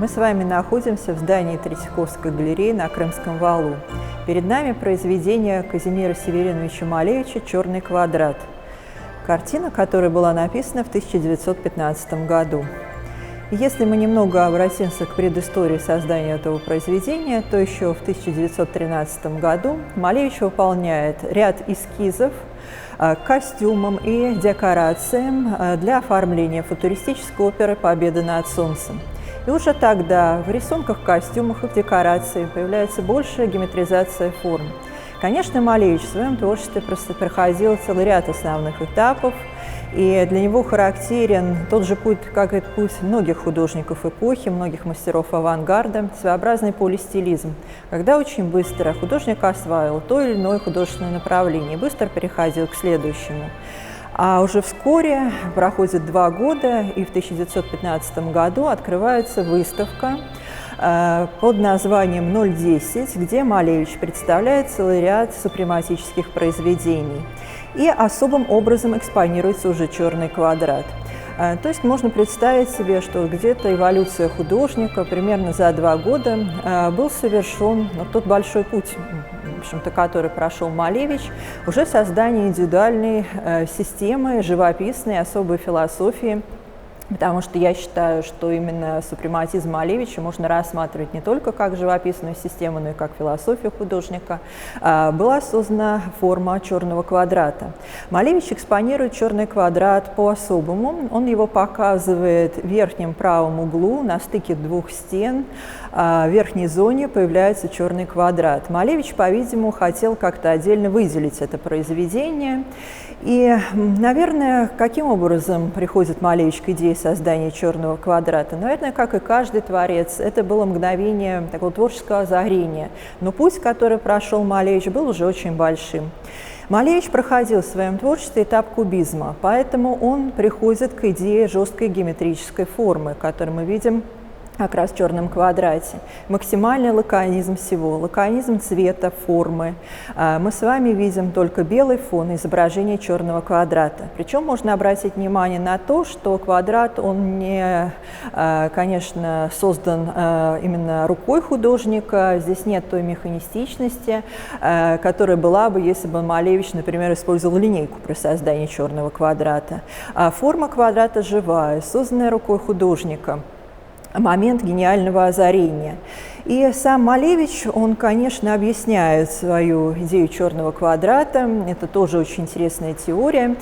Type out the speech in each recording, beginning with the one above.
Мы с вами находимся в здании Третьяковской галереи на Крымском валу. Перед нами произведение Казимира Севериновича Малевича «Черный квадрат». Картина, которая была написана в 1915 году. И если мы немного обратимся к предыстории создания этого произведения, то еще в 1913 году Малевич выполняет ряд эскизов к костюмам и декорациям для оформления футуристической оперы «Победа над солнцем». И уже тогда в рисунках, костюмах и в декорации появляется большая геометризация форм. Конечно, Малевич в своем творчестве просто проходил целый ряд основных этапов, и для него характерен тот же путь, как и путь многих художников эпохи, многих мастеров авангарда, своеобразный полистилизм, когда очень быстро художник осваивал то или иное художественное направление и быстро переходил к следующему. А уже вскоре, проходит 2 года, и в 1915 году открывается выставка под названием «010», где Малевич представляет целый ряд супрематических произведений. И особым образом экспонируется уже «Черный квадрат». То есть можно представить себе, что где-то эволюция художника примерно за 2 года был совершен тот большой путь, в общем-то, который прошел Малевич, уже создание индивидуальной системы, живописной, особой философии. Потому что я считаю, что именно супрематизм Малевича можно рассматривать не только как живописную систему, но и как философию художника. Была создана форма черного квадрата. Малевич экспонирует черный квадрат по-особому. Он его показывает в верхнем правом углу на стыке 2 стен. В верхней зоне появляется черный квадрат. Малевич, по-видимому, хотел как-то отдельно выделить это произведение. И, наверное, каким образом приходит Малевич к идее создания черного квадрата? Наверное, как и каждый творец, это было мгновение такого творческого озарения. Но путь, который прошел Малевич, был уже очень большим. Малевич проходил в своем творчестве этап кубизма, поэтому он приходит к идее жесткой геометрической формы, которую мы видим как раз в черном квадрате. Максимальный лаконизм всего, лаконизм цвета, формы. Мы с вами видим только белый фон изображения черного квадрата. Причем можно обратить внимание на то, что квадрат, он не, конечно, создан именно рукой художника. Здесь нет той механистичности, которая была бы, если бы Малевич, например, использовал линейку при создании черного квадрата. Форма квадрата живая, созданная рукой художника. Момент гениального озарения. И сам Малевич, он, конечно, объясняет свою идею черного квадрата. Это тоже очень интересная теория.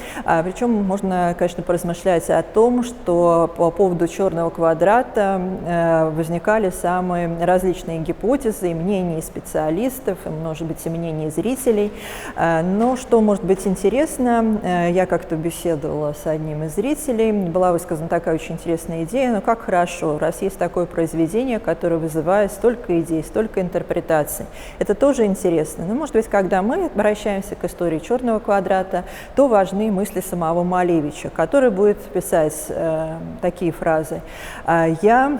Причем можно, конечно, поразмышлять о том, что по поводу черного квадрата возникали самые различные гипотезы и мнения специалистов, и, может быть, и мнения зрителей. Но что может быть интересно, я как-то беседовала с одним из зрителей, была высказана такая очень интересная идея, но как хорошо, раз есть такое произведение, которое вызывает столько идей, столько интерпретаций. Это тоже интересно. Но, может быть, когда мы обращаемся к истории черного квадрата, то важны мысли самого Малевича, который будет писать такие фразы. «Я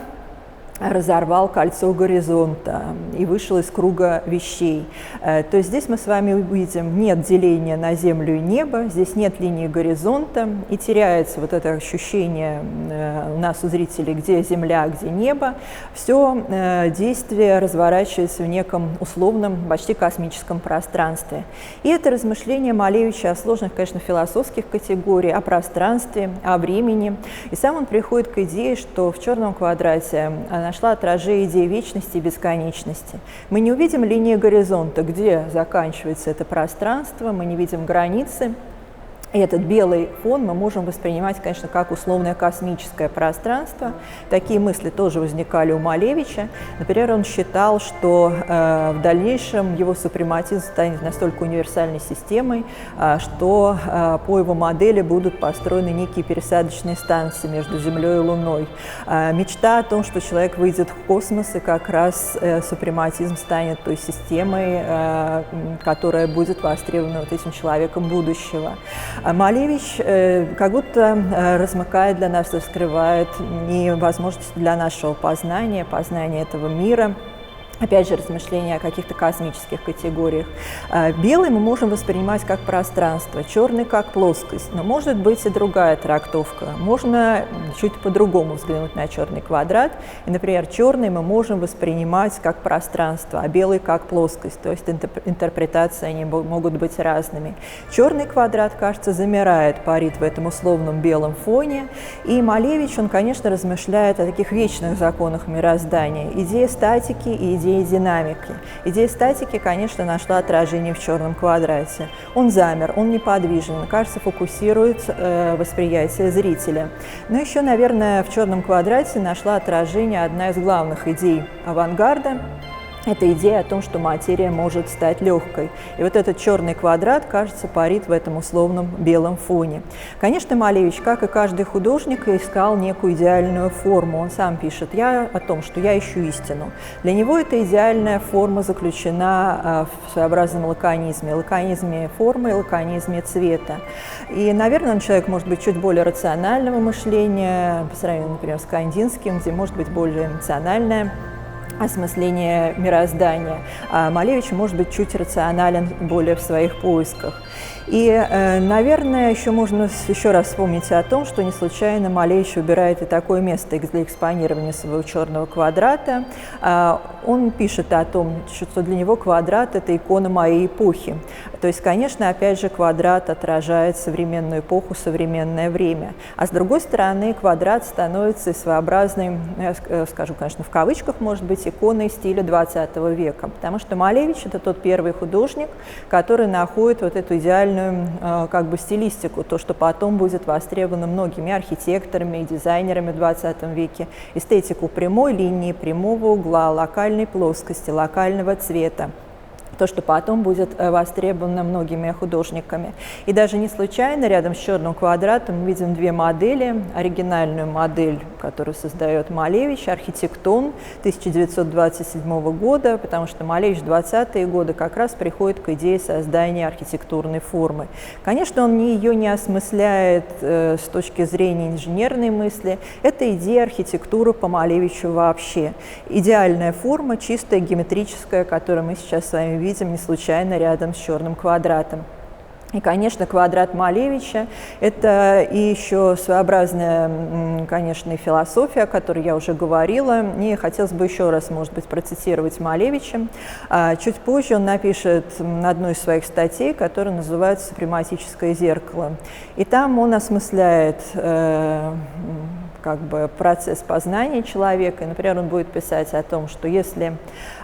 разорвал кольцо горизонта и вышел из круга вещей». То есть здесь мы с вами увидим, нет деления на землю и небо, здесь нет линии горизонта, и теряется вот это ощущение у нас, у зрителей, где земля, где небо. Все действие разворачивается в неком условном, почти космическом пространстве. И это размышление Малевича о сложных, конечно, философских категориях, о пространстве, о времени. И сам он приходит к идее, что в черном квадрате нашла отражение идеи вечности и бесконечности. Мы не увидим линии горизонта, где заканчивается это пространство, мы не видим границы. И этот белый фон мы можем воспринимать, конечно, как условное космическое пространство. Такие мысли тоже возникали у Малевича. Например, он считал, что в дальнейшем его супрематизм станет настолько универсальной системой, что по его модели будут построены некие пересадочные станции между Землей и Луной. Мечта о том, что человек выйдет в космос, и как раз супрематизм станет той системой, которая будет востребована вот этим человеком будущего. Малевич как будто размыкает для нас, раскрывает и возможности для нашего познания этого мира. Опять же, размышления о каких-то космических категориях. Белый мы можем воспринимать как пространство, черный как плоскость, но может быть и другая трактовка. Можно чуть по-другому взглянуть на черный квадрат. И, например, черный мы можем воспринимать как пространство, а белый как плоскость. То есть интерпретации они могут быть разными. Черный квадрат, кажется, замирает, парит в этом условном белом фоне. И Малевич, он, конечно, размышляет о таких вечных законах мироздания. Идея статики и идея динамики. Идея статики, конечно, нашла отражение в черном квадрате. Он замер, он неподвижен, кажется, фокусирует восприятие зрителя. Но еще, наверное, в черном квадрате нашла отражение одна из главных идей авангарда. Это идея о том, что материя может стать легкой. И вот этот черный квадрат, кажется, парит в этом условном белом фоне. Конечно, Малевич, как и каждый художник, искал некую идеальную форму. Он сам пишет о том, что я ищу истину. Для него эта идеальная форма заключена в своеобразном лаконизме формы и лаконизме цвета. И, наверное, он человек, может быть, чуть более рационального мышления, по сравнению, например, с Кандинским, где может быть более эмоциональное осмысление мироздания. А Малевич может быть чуть рационален более в своих поисках. И, наверное, еще можно еще раз вспомнить о том, что не случайно Малевич выбирает и такое место для экспонирования своего черного квадрата. Он пишет о том, что для него квадрат – это икона моей эпохи. То есть, конечно, опять же, квадрат отражает современную эпоху, современное время. А с другой стороны, квадрат становится своеобразной, я скажу, конечно, в кавычках, может быть, иконой стиля XX века. Потому что Малевич – это тот первый художник, который находит вот эту идеальную как бы стилистику, то, что потом будет востребовано многими архитекторами и дизайнерами в XX веке, эстетику прямой линии, прямого угла, локальной плоскости, локального цвета. То, что потом будет востребовано многими художниками. И даже не случайно рядом с черным квадратом мы видим две модели. Оригинальную модель, которую создает Малевич, архитектон 1927 года, потому что Малевич в 20-е годы как раз приходит к идее создания архитектурной формы. Конечно, он ее не осмысляет с точки зрения инженерной мысли. Это идея архитектуры по Малевичу вообще. Идеальная форма, чистая, геометрическая, которую мы сейчас с вами видим не случайно рядом с черным квадратом. И, конечно, квадрат Малевича – это и еще своеобразная, конечно, философия, о которой я уже говорила. И хотелось бы еще раз, может быть, процитировать Малевича. Чуть позже он напишет одну из своих статей, которая называется «Супрематическое зеркало». И там он осмысляет как бы процесс познания человека. И, например, он будет писать о том, что если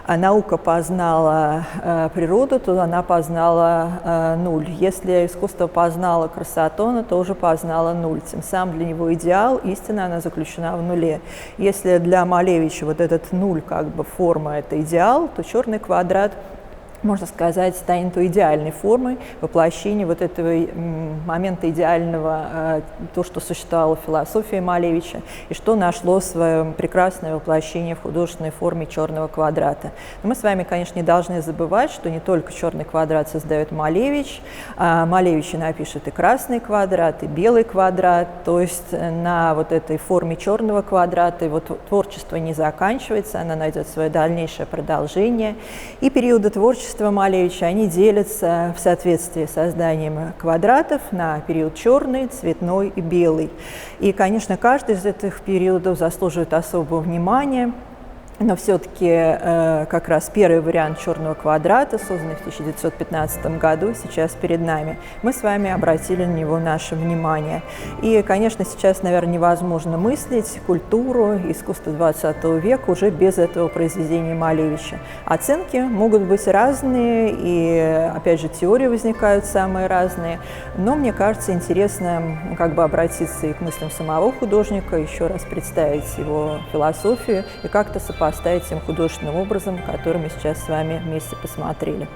наука познала природу, то она познала нуль. Если искусство познало красоту, оно тоже познало нуль. Тем самым для него идеал, истина, она заключена в нуле. Если для Малевича вот этот нуль, как бы форма, это идеал, то черный квадрат, можно сказать, станет той идеальной формой воплощения вот этого момента идеального, то, что существовало в философии Малевича, и что нашло свое прекрасное воплощение в художественной форме черного квадрата. Но мы с вами, конечно, не должны забывать, что не только черный квадрат создает Малевич, Малевич напишет и красный квадрат, и белый квадрат, то есть на вот этой форме черного квадрата его творчество не заканчивается, она найдет свое дальнейшее продолжение, и периоды творчества Малевича, они делятся в соответствии с созданием квадратов на период черный, цветной и белый. И, конечно, каждый из этих периодов заслуживает особого внимания. Но все-таки как раз первый вариант черного квадрата, созданный в 1915 году, сейчас перед нами. Мы с вами обратили на него наше внимание. И, конечно, сейчас, наверное, невозможно мыслить культуру, искусство 20 века уже без этого произведения Малевича. Оценки могут быть разные, и, опять же, теории возникают самые разные. Но, мне кажется, интересно как бы обратиться и к мыслям самого художника, еще раз представить его философию и как-то сопоставить тем художественным образом, который мы сейчас с вами вместе посмотрели.